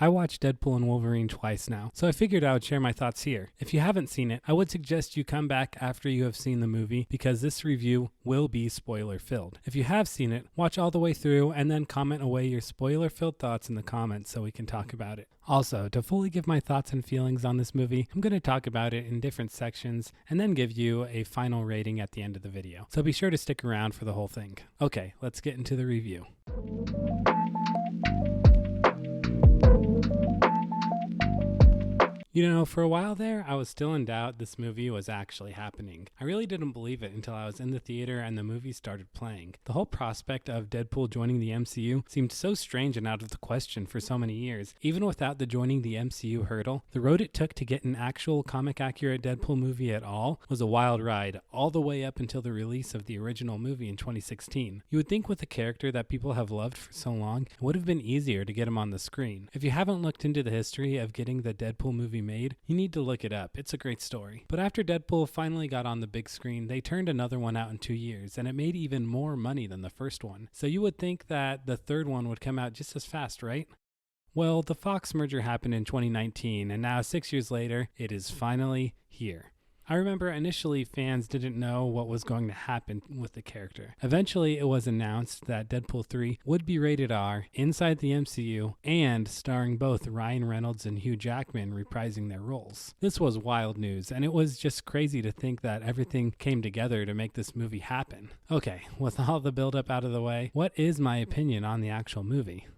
I watched Deadpool and Wolverine twice now, so I figured I would share my thoughts here. If you haven't seen it, I would suggest you come back after you have seen the movie because this review will be spoiler filled. If you have seen it, watch all the way through and then comment away your spoiler filled thoughts in the comments so we can talk about it. Also, to fully give my thoughts and feelings on this movie, I'm going to talk about it in different sections and then give you a final rating at the end of the video. So be sure to stick around for the whole thing. Okay, let's get into the review. You know, for a while there, I was still in doubt this movie was actually happening. I really didn't believe it until I was in the theater and the movie started playing. The whole prospect of Deadpool joining the MCU seemed so strange and out of the question for so many years. Even without the joining the MCU hurdle, the road it took to get an actual comic-accurate Deadpool movie at all was a wild ride, all the way up until the release of the original movie in 2016. You would think with a character that people have loved for so long, it would have been easier to get him on the screen. If you haven't looked into the history of getting the Deadpool movie made, you need to look it up. It's a great story. But after Deadpool finally got on the big screen, they turned another one out in 2 years, and it made even more money than the first one. So you would think that the third one would come out just as fast, right? Well, the Fox merger happened in 2019, and now 6 years later, it is finally here. I remember initially fans didn't know what was going to happen with the character. Eventually, it was announced that Deadpool 3 would be rated R, inside the MCU, and starring both Ryan Reynolds and Hugh Jackman reprising their roles. This was wild news, and it was just crazy to think that everything came together to make this movie happen. Okay, with all the build-up out of the way, what is my opinion on the actual movie?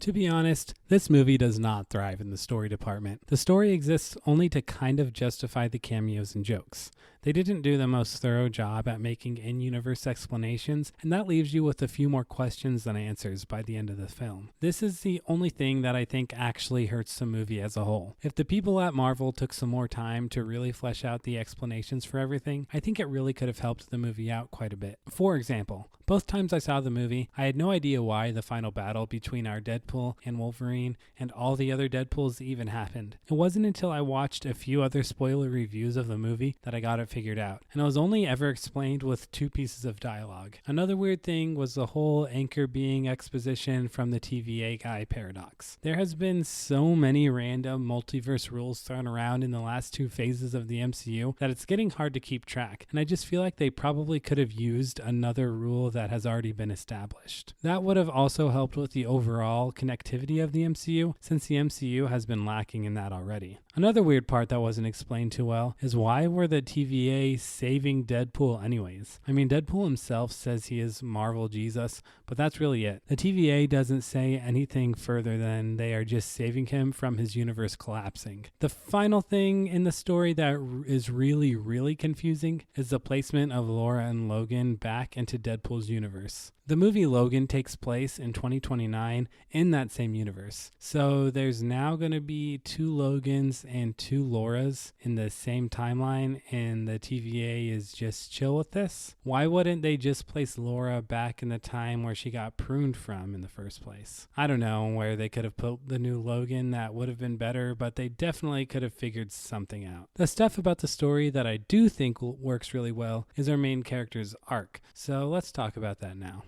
To be honest, this movie does not thrive in the story department. The story exists only to kind of justify the cameos and jokes. They didn't do the most thorough job at making in-universe explanations, and that leaves you with a few more questions than answers by the end of the film. This is the only thing that I think actually hurts the movie as a whole. If the people at Marvel took some more time to really flesh out the explanations for everything, I think it really could have helped the movie out quite a bit. For example, both times I saw the movie, I had no idea why the final battle between our Deadpool and Wolverine and all the other Deadpools even happened. It wasn't until I watched a few other spoiler reviews of the movie that I got it figured out, and it was only ever explained with 2 pieces of dialogue. Another weird thing was the whole anchor being exposition from the TVA guy paradox. There has been so many random multiverse rules thrown around in the last 2 phases of the MCU that it's getting hard to keep track, and I just feel like they probably could have used another rule that has already been established. That would have also helped with the overall connectivity of the MCU, since the MCU has been lacking in that already. Another weird part that wasn't explained too well is why were the TVA saving Deadpool anyways? I mean, Deadpool himself says he is Marvel Jesus, but that's really it. The TVA doesn't say anything further than they are just saving him from his universe collapsing. The final thing in the story that is really confusing is the placement of Laura and Logan back into Deadpool's universe. The movie Logan takes place in 2029 in that same universe. So there's now going to be 2 Logans and 2 Lauras in the same timeline, and the TVA is just chill with this. Why wouldn't they just place Laura back in the time where she got pruned from in the first place? I don't know where they could have put the new Logan that would have been better, but they definitely could have figured something out. The stuff about the story that I do think works really well is our main character's arc. So let's talk about that now.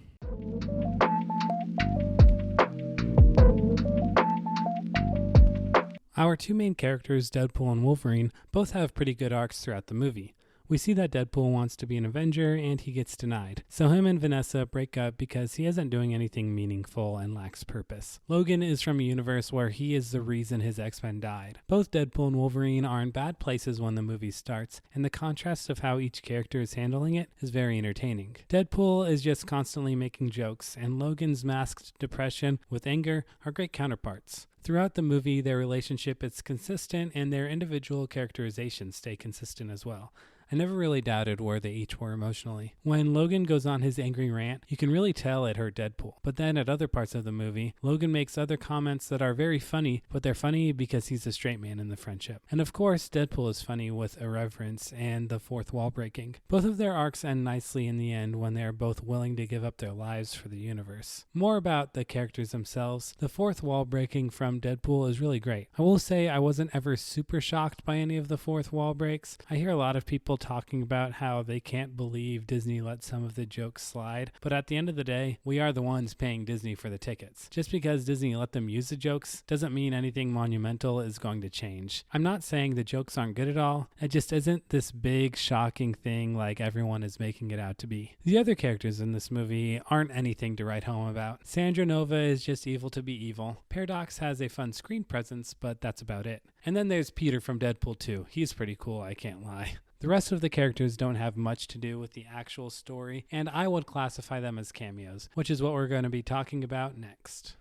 Our 2 main characters, Deadpool and Wolverine, both have pretty good arcs throughout the movie. We see that Deadpool wants to be an Avenger and he gets denied. So him and Vanessa break up because he isn't doing anything meaningful and lacks purpose. Logan is from a universe where he is the reason his X-Men died. Both Deadpool and Wolverine are in bad places when the movie starts, and the contrast of how each character is handling it is very entertaining. Deadpool is just constantly making jokes, and Logan's masked depression with anger are great counterparts. Throughout the movie, their relationship is consistent and their individual characterizations stay consistent as well. I never really doubted where they each were emotionally. When Logan goes on his angry rant, you can really tell it hurt Deadpool. But then at other parts of the movie, Logan makes other comments that are very funny, but they're funny because he's a straight man in the friendship. And of course, Deadpool is funny with irreverence and the fourth wall breaking. Both of their arcs end nicely in the end when they are both willing to give up their lives for the universe. More about the characters themselves, the fourth wall breaking from Deadpool is really great. I will say I wasn't ever super shocked by any of the fourth wall breaks. I hear a lot of people talking about how they can't believe Disney let some of the jokes slide, but at the end of the day, we are the ones paying Disney for the tickets. Just because Disney let them use the jokes doesn't mean anything monumental is going to change. I'm not saying the jokes aren't good at all, it just isn't this big shocking thing like everyone is making it out to be. The other characters in this movie aren't anything to write home about. Sandra Nova is just evil to be evil. Paradox has a fun screen presence, but that's about it. And then there's Peter from Deadpool 2. He's pretty cool, I can't lie. The rest of the characters don't have much to do with the actual story, and I would classify them as cameos, which is what we're going to be talking about next.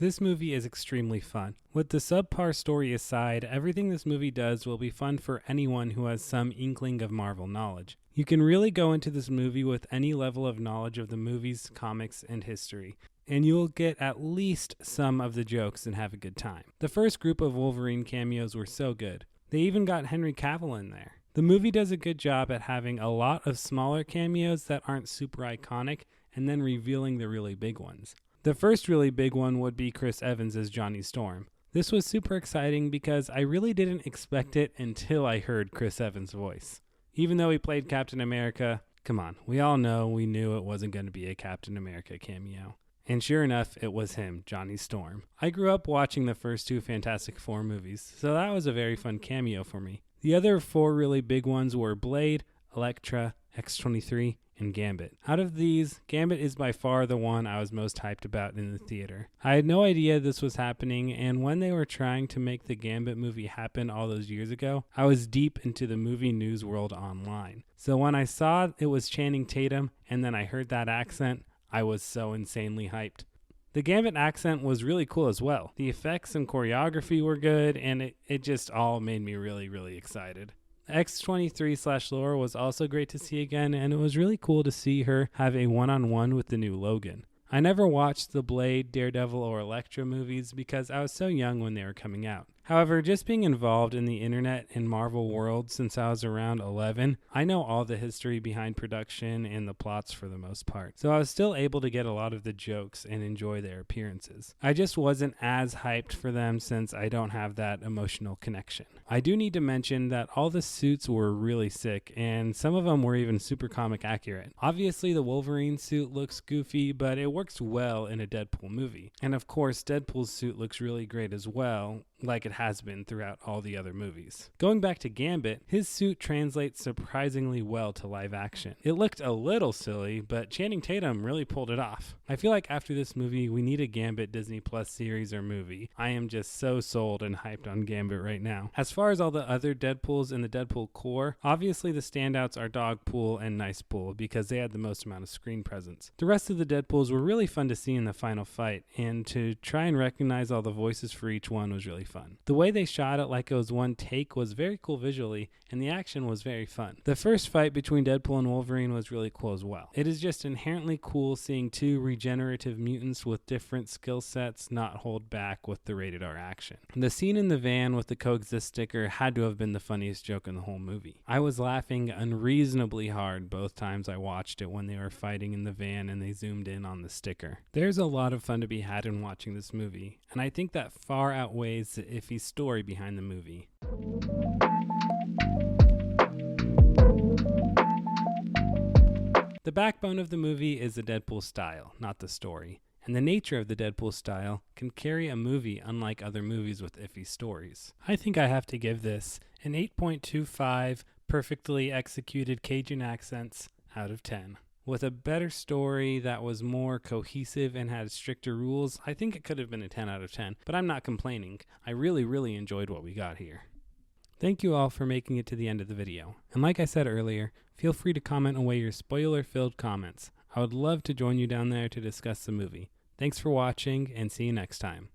This movie is extremely fun. With the subpar story aside, everything this movie does will be fun for anyone who has some inkling of Marvel knowledge. You can really go into this movie with any level of knowledge of the movies, comics, and history, and you'll get at least some of the jokes and have a good time. The first group of Wolverine cameos were so good. They even got Henry Cavill in there. The movie does a good job at having a lot of smaller cameos that aren't super iconic and then revealing the really big ones. The first really big one would be Chris Evans as Johnny Storm. This was super exciting because I really didn't expect it until I heard Chris Evans' voice. Even though he played Captain America, come on, we knew it wasn't going to be a Captain America cameo. And sure enough, it was him, Johnny Storm. I grew up watching the first two Fantastic Four movies, so that was a very fun cameo for me. The other four really big ones were Blade, Elektra, X-23, and Gambit. Out of these, Gambit is by far the one I was most hyped about in the theater. I had no idea this was happening, and when they were trying to make the Gambit movie happen all those years ago, I was deep into the movie news world online. So when I saw it was Channing Tatum, and then I heard that accent, I was so insanely hyped. The Gambit accent was really cool as well. The effects and choreography were good, and it just all made me really, really excited. X-23/Laura was also great to see again, and it was really cool to see her have a one-on-one with the new Logan. I never watched the Blade, Daredevil, or Elektra movies because I was so young when they were coming out. However, just being involved in the internet and Marvel world since I was around 11, I know all the history behind production and the plots for the most part. So I was still able to get a lot of the jokes and enjoy their appearances. I just wasn't as hyped for them since I don't have that emotional connection. I do need to mention that all the suits were really sick, and some of them were even super comic accurate. Obviously, the Wolverine suit looks goofy, but it works well in a Deadpool movie. And of course, Deadpool's suit looks really great as well, like it has been throughout all the other movies. Going back to Gambit, his suit translates surprisingly well to live action. It looked a little silly, but Channing Tatum really pulled it off. I feel like after this movie, we need a Gambit Disney Plus series or movie. I am just so sold and hyped on Gambit right now. As far as all the other Deadpools in the Deadpool core, obviously the standouts are Dogpool and Nicepool because they had the most amount of screen presence. The rest of the Deadpools were really fun to see in the final fight, and to try and recognize all the voices for each one was really fun. The way they shot it like it was one take was very cool visually, and the action was very fun. The first fight between Deadpool and Wolverine was really cool as well. It is just inherently cool seeing two regenerative mutants with different skill sets not hold back with the rated R action. The scene in the van with the Coexist sticker had to have been the funniest joke in the whole movie. I was laughing unreasonably hard both times I watched it when they were fighting in the van and they zoomed in on the sticker. There's a lot of fun to be had in watching this movie, and I think that far outweighs the iffy story behind the movie. The backbone of the movie is the Deadpool style, not the story. And the nature of the Deadpool style can carry a movie unlike other movies with iffy stories. I think I have to give this an 8.25 perfectly executed Cajun accents out of 10. With a better story that was more cohesive and had stricter rules, I think it could have been a 10 out of 10, but I'm not complaining. I really enjoyed what we got here. Thank you all for making it to the end of the video. And like I said earlier, feel free to comment away your spoiler-filled comments. I would love to join you down there to discuss the movie. Thanks for watching, and see you next time.